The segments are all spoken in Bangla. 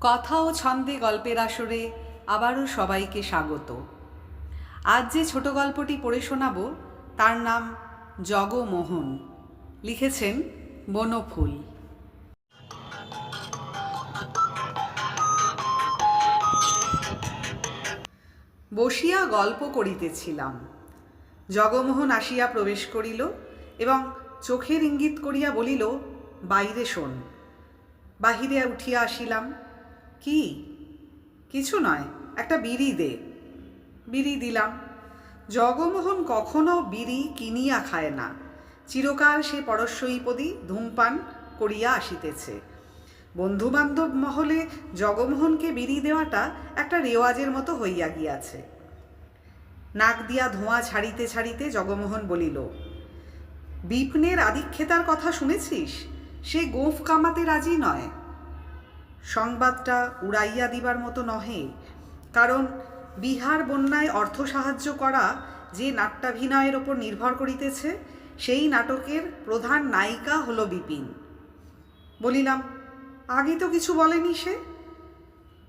কথা ও ছন্দে গল্পের আসরে আবারও সবাইকে স্বাগত। আজ যে ছোট গল্পটি পড়ে শোনাব তার নাম জগমোহন। লিখেছেন বনফুল। বসিয়া গল্প করিতেছিলাম, জগমোহন আসিয়া প্রবেশ করিল এবং চোখের ইঙ্গিত করিয়া বলিল, বাইরে শোন। বাহিরে উঠিয়া আসিলাম। কি? কিছু নয়, একটা বিড়ি দে। বিড়ি দিলাম। জগমোহন কখনো বিড়ি কিনিয়া খায় না, চিরকাল সে পরশ্বৈপদী ধূমপান করিয়া আসিতেছে। বন্ধুবান্ধব মহলে জগমোহনকে বিড়ি দেওয়াটা একটা রেওয়াজের মতো হইয়া গিয়াছে। নাক দিয়া ধোঁয়া ছাড়িতে ছাড়িতে জগমোহন বলিল, বিপিনের আদিক্ষেতার কথা শুনেছিস? সে গোঁফ কামাতে রাজি নয়। সংবাদটা উড়াইয়া দিবার মতো নহে, কারণ বিহার বন্যায় অর্থ সাহায্য করা যে নাট্যাভিনয়ের ওপর নির্ভর করিতেছে, সেই নাটকের প্রধান নায়িকা হল বিপিন। বলিলাম, আগে তো কিছু বলেনি সে।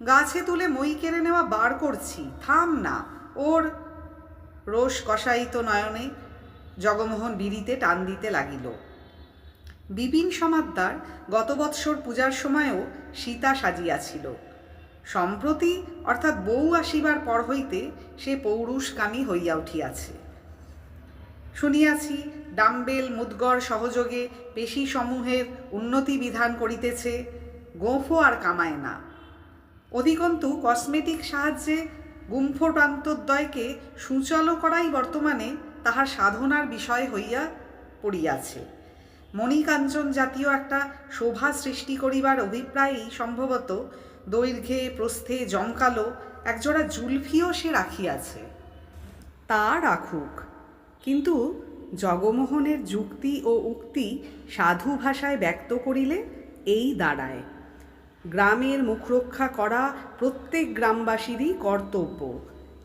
গাছে তুলে মই কেড়ে নেওয়া বার করছি, থাম না ওর। রোষ কষায়িত নয়নে জগমোহন বিড়িতে টান দিতে লাগিল। বিপিন সমাদ্দার গত বৎসর পূজার সময়ও সীতা সাজিয়াছিল। সম্প্রতি অর্থাৎ বউ আসিবার পর হইতে সে পৌরুষকামী হইয়া উঠিয়াছে। শুনিয়াছি ডাম্বেল মুদগর সহযোগে পেশি সমূহের উন্নতি বিধান করিতেছে, গোঁফও আর কামায় না। অধিকন্তু কসমেটিক সাহায্যে গুম্ফ প্রান্তদ্বয়কে সুচল করাই বর্তমানে তাহার সাধনার বিষয় হইয়া পড়িয়াছে। মণিকাঞ্চন জাতীয় একটা শোভা সৃষ্টি করিবার অভিপ্রায়েই সম্ভবত দৈর্ঘ্যে প্রস্থে জমকালো একজোড়া জুলফিও সে রাখিয়াছে। তা রাখুক, কিন্তু জগমোহনের যুক্তি ও উক্তি সাধু ভাষায় ব্যক্ত করিলে এই দাঁড়ায়, গ্রামের মুখরক্ষা করা প্রত্যেক গ্রামবাসীরই কর্তব্য।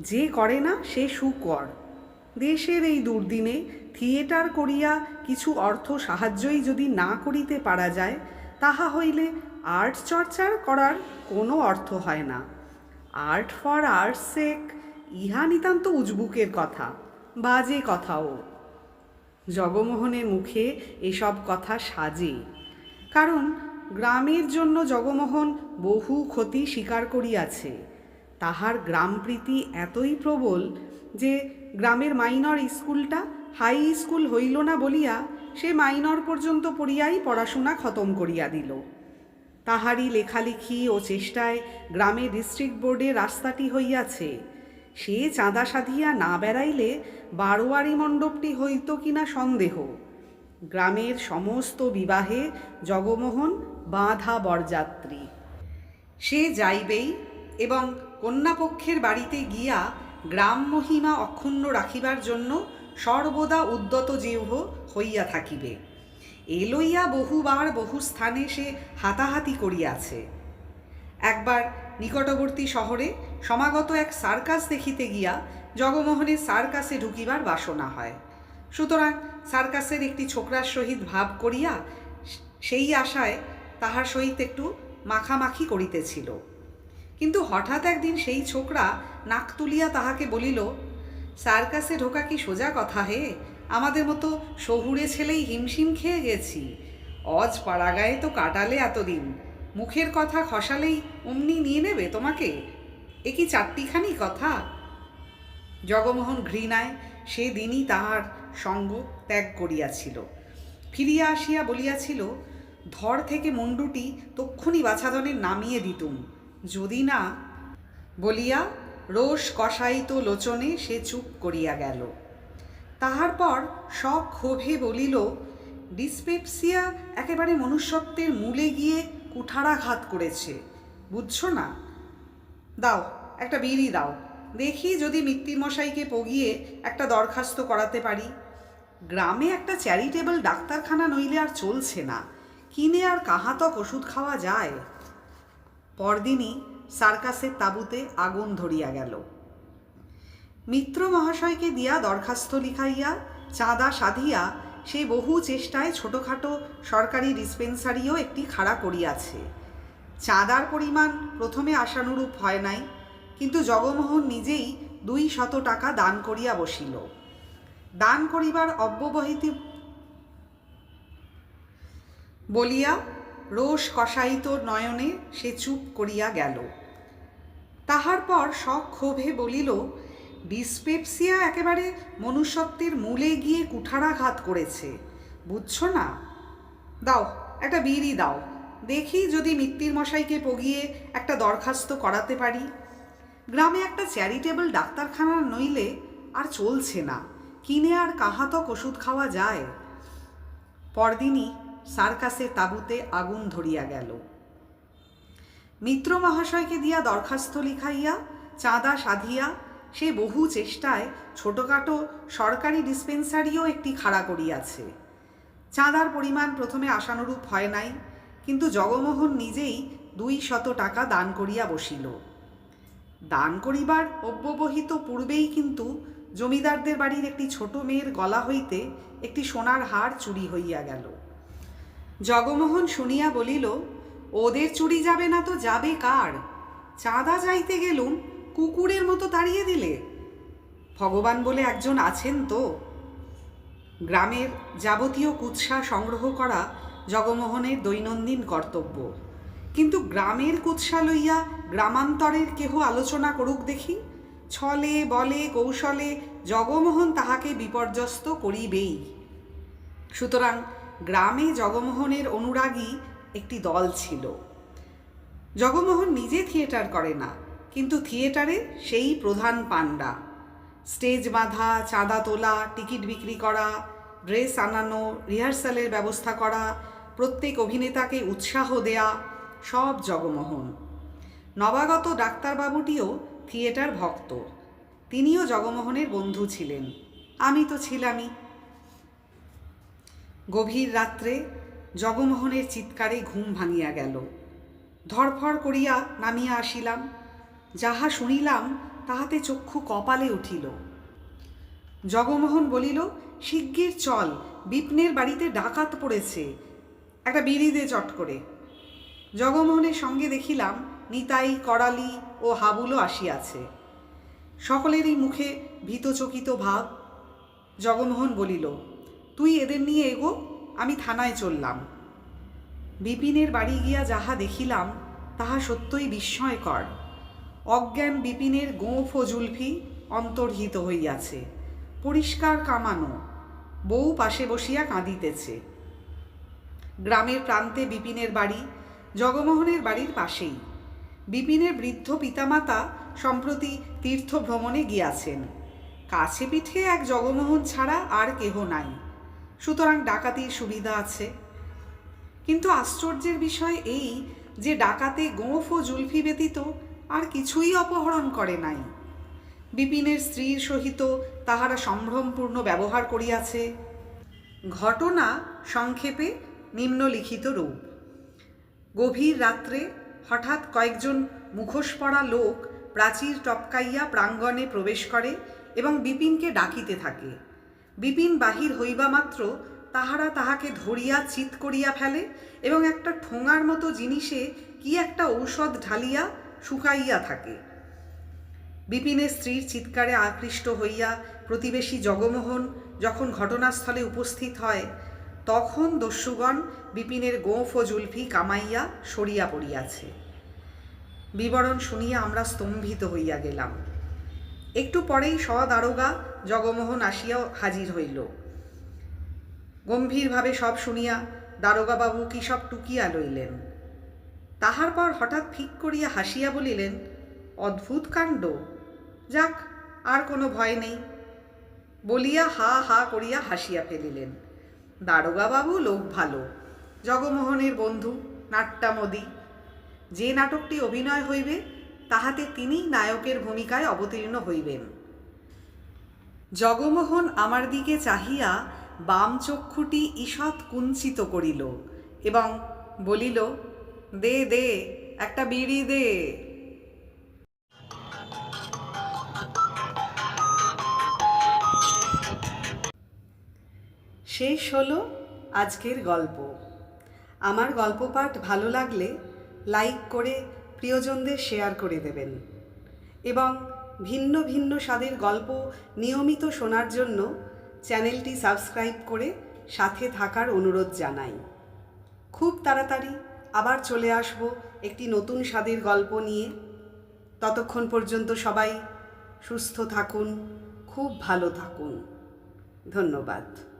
যে করে না সে শুকর। দেশের এই দুর্দিনে থিয়েটার করিয়া কিছু অর্থ সাহায্যই যদি না করিতে পারা যায়, তাহা হইলে আর্ট চর্চার করার কোনো অর্থ হয় না। আর্ট ফর আর্টস সেক, ইহা নিতান্ত উজবুকের কথা, বাজে কথাও। জগমোহনের মুখে এসব কথা সাজে, কারণ গ্রামের জন্য জগমোহন বহু ক্ষতি স্বীকার করিয়াছে। তাহার গ্রামপ্রীতি এতই প্রবল যে গ্রামের মাইনর স্কুলটা হাই স্কুল হইল না বলিয়া সে মাইনর পর্যন্ত পড়িয়াই পড়াশোনা খতম করিয়া দিল। তাহারই লেখালেখি ও চেষ্টায় গ্রামের ডিস্ট্রিক্ট বোর্ডে রাস্তাটি হইয়াছে। সে চাঁদা সাধিয়া না বেড়াইলে বারোয়ারি মণ্ডপটি হইত কিনা সন্দেহ। গ্রামের সমস্ত বিবাহে জগমোহন বাঁধা বরযাত্রী। সে যাইবেই এবং কন্যাপক্ষের বাড়িতে গিয়া গ্রাম মহিমা অক্ষুণ্ণ রাখিবার জন্য সর্বদা উদ্যত জিহ্ব হইয়া থাকিবে। এ লইয়া বহুবার বহু স্থানে সে হাতাহাতি করিয়াছে। একবার নিকটবর্তী শহরে সমাগত এক সার্কাস দেখিতে গিয়া জগমোহনের সার্কাসে ঢুকিবার বাসনা হয়। সুতরাং সার্কাসের একটি ছোকরার সহিত ভাব করিয়া সেই আশায় তাহার সহিত একটু মাখামাখি করিতেছিল। কিন্তু হঠাৎ একদিন সেই ছোকরা নাক তুলিয়া তাহাকে বলিল, সার্কাসে ঢোকা কি সোজা কথা হে? আমাদের মতো শহুরে ছেলেই হিমশিম খেয়ে গেছি। অজ পাড়াগায়ে তো কাটালে এতদিন, মুখের কথা খসালেই অমনি নিয়ে নেবে তোমাকে। এ কি চারটিখানি কথা? জগমোহন ঘৃণায় সেদিনই তাহার সঙ্গ ত্যাগ করিয়াছিল। ফিরিয়া আসিয়া বলিয়াছিল, ধর থেকে মুন্ডুটি তক্ষুনি বাছাধনের নামিয়ে দিতুম, যদি না। বলিয়া রোষ কষায়িত লোচনে সে চুপ করিয়া গেল। তাহার পর সক্ষোভে বলিল, ডিসপেপসিয়া একেবারে মনুষ্যত্বের মূলে গিয়ে কুঠারাঘাত করেছে, বুঝছ না? দাও একটা বিড়ি দাও, দেখি যদি মিত্তিরমশাইকে পগিয়ে একটা দরখাস্ত করাতে পারি। গ্রামে একটা চ্যারিটেবল ডাক্তারখানা নইলে আর চলছে না, কিনে আর কাহাতক ওষুধ খাওয়া যায়। পরদিনই সার্কাসের তাঁবুতে আগুন ধরিয়া গেল। মিত্র মহাশয়কে দিয়া দরখাস্ত লিখাইয়া চাঁদা সাধিয়া সে বহু চেষ্টায় ছোটোখাটো সরকারি ডিসপেন্সারিও একটি খাড়া করিয়াছে। চাঁদার পরিমাণ প্রথমে আশানুরূপ হয় নাই, কিন্তু জগমোহন নিজেই 200 টাকা দান করিয়া বসিল। দান করিবার অব্যবহিত বলিয়া রোষ কষায়িত নয়নে সে চুপ করিয়া গেল। তাহার পর সক্ষোভে বলিল, ডিসপেপসিয়া একেবারে মনুষ্যত্বের মূলে গিয়ে কুঠারাঘাত করেছে, বুঝছ না? দাও, একটা বিড়ি দাও, দেখি যদি মিত্তির মশাইকে পগিয়ে একটা দরখাস্ত করাতে পারি। গ্রামে একটা চ্যারিটেবল ডাক্তারখানা নইলে আর চলছে না, কিনে আর কাহাতক ওষুধ খাওয়া যায়। পরদিনই সার্কাসের তাঁবুতে আগুন ধরিয়া গেল। মিত্র মহাশয়কে দিয়া দরখাস্ত লিখাইয়া চাঁদা সাধিয়া সে বহু চেষ্টায় ছোটোখাটো সরকারি ডিসপেন্সারিও একটি খাড়া করিয়াছে। চাঁদার পরিমাণ প্রথমে আশানুরূপ হয় নাই, কিন্তু জগমোহন নিজেই 200 টাকা দান করিয়া বসিল। দান করিবার অব্যবহিত পূর্বেই কিন্তু জমিদারদের বাড়ির একটি ছোট মেয়ের গলা হইতে একটি সোনার হার চুরি হইয়া গেল। জগমোহন শুনিয়া বলিল, ওদের চুরি যাবে না তো যাবে কার? চাঁদা যাইতে গেলুম, কুকুরের মতো তাড়িয়ে দিলে। ভগবান বলে একজন আছেন তো। গ্রামের যাবতীয় কুৎসা সংগ্রহ করা জগমোহনের দৈনন্দিন কর্তব্য, কিন্তু গ্রামের কুৎসা লইয়া গ্রামান্তরের কেহ আলোচনা করুক দেখি। ছলে বলে কৌশলে জগমোহন তাহাকে বিপর্যস্ত করিবেই। সুতরাং গ্রামে জগমোহনের অনুরাগী একটি দল ছিল। জগমোহন নিজে থিয়েটার করে না, কিন্তু থিয়েটারে সেই প্রধান পাণ্ডা। স্টেজ বাঁধা, চাঁদা তোলা, টিকিট বিক্রি করা, ড্রেস আনানো, রিহার্সালের ব্যবস্থা করা, প্রত্যেক অভিনেতাকে উৎসাহ দেয়া, সব জগমোহন। নবাগত ডাক্তারবাবুটিও থিয়েটার ভক্ত, তিনিও জগমোহনের বন্ধু ছিলেন, আমি তো ছিলামই। গভীর রাত্রে জগমোহনের চিৎকারে ঘুম ভাঙিয়া গেল। ধরফর করিয়া নামিয়া আসিলাম। যাহা শুনিলাম তাহাতে চক্ষু কপালে উঠিল। জগমোহন বলিল, শিগগির চল, বিপিনের বাড়িতে ডাকাত পড়েছে, একটা বিড়ি দে চট করে। জগমোহনের সঙ্গে দেখিলাম নিতাই, করালি ও হাবুলও আসিয়াছে। সকলেরই মুখে ভীতচকিত ভাব। জগমোহন বলিল, তুই এদের নিয়ে এগো, আমি থানায় চললাম। বিপিনের বাড়ি গিয়া যাহা দেখিলাম তাহা সত্যই বিস্ময়কর। অজ্ঞান বিপিনের গোঁফ ও জুলফি অন্তর্হিত হইয়াছে, পরিষ্কার কামানো, বউ পাশে বসিয়া কাঁদিতেছে। গ্রামের প্রান্তে বিপিনের বাড়ি, জগমোহনের বাড়ির পাশেই। বিপিনের বৃদ্ধ পিতামাতা সম্প্রতি তীর্থ ভ্রমণে গিয়াছেন। কাছে পিঠে এক জগমোহন ছাড়া আর কেহ নাই, সুতরাং ডাকাতির সুবিধা আছে। কিন্তু আশ্চর্যের বিষয় এই যে ডাকাতে গোঁফ ও জুলফি ব্যতীত আর কিছুই অপহরণ করে নাই। বিপিনের স্ত্রীর সহিত তাহারা সম্ভ্রমপূর্ণ ব্যবহার করিয়াছে। ঘটনা সংক্ষেপে নিম্নলিখিত রূপ। গভীর রাত্রে হঠাৎ কয়েকজন মুখোশ পরা লোক প্রাচীর টপকাইয়া প্রাঙ্গণে প্রবেশ করে এবং বিপিনকে ডাকিতে থাকে। বিপিন বাহির হইবা মাত্র তাহারা তাহাকে ধরিয়া চিৎ করিয়া ফেলে এবং একটা ঠোঙার মতো জিনিসে কি একটা ঔষধ ঢালিয়া শুকাইয়া থাকে। বিপিনের স্ত্রীর চিৎকারে আকৃষ্ট হইয়া প্রতিবেশী জগমোহন যখন ঘটনাস্থলে উপস্থিত হয়, তখন দস্যুগণ বিপিনের গোঁফ ও জুলফি কামাইয়া সরিয়া পড়িয়াছে। বিবরণ শুনিয়া আমরা স্তম্ভিত হইয়া গেলাম। একটু পরেই সদারোগা জগমোহন আসিয়া হাজির হইল। গম্ভীরভাবে সব শুনিয়া দারোগাবাবু কি সব টুকিয়া লইলেন। তাহার পর হঠাৎ ফিক করিয়া হাসিয়া বলিলেন, অদ্ভুত কাণ্ড, যাক, আর কোনো ভয় নেই, বলিয়া হা হা করিয়া হাসিয়া ফেলিলেন। দারোগাবাবু লোক ভালো, জগমোহনের বন্ধু, নাট্যামোদী। যে নাটকটি অভিনয় হইবে তাহাতে তিনিই নায়কের ভূমিকায় অবতীর্ণ হইবেন। জগমোহন আমার দিকে চাহিয়া বাম চক্ষুটি ঈষৎ কুঞ্চিত করিল এবং বলিল, দে দে, একটা বিড়ি দে। শেষ হলো আজকের গল্প। আমার গল্প পাঠ ভালো লাগলে লাইক করে প্রিয়জনদের শেয়ার করে দেবেন এবং ভিন্ন ভিন্ন স্বাদের গল্প নিয়মিত শোনার জন্য চ্যানেলটি সাবস্ক্রাইব করে সাথে থাকার অনুরোধ জানাই। খুব তাড়াতাড়ি আবার চলে আসব একটি নতুন স্বাদের গল্প নিয়ে। ততক্ষণ পর্যন্ত সবাই সুস্থ থাকুন, খুব ভালো থাকুন। ধন্যবাদ।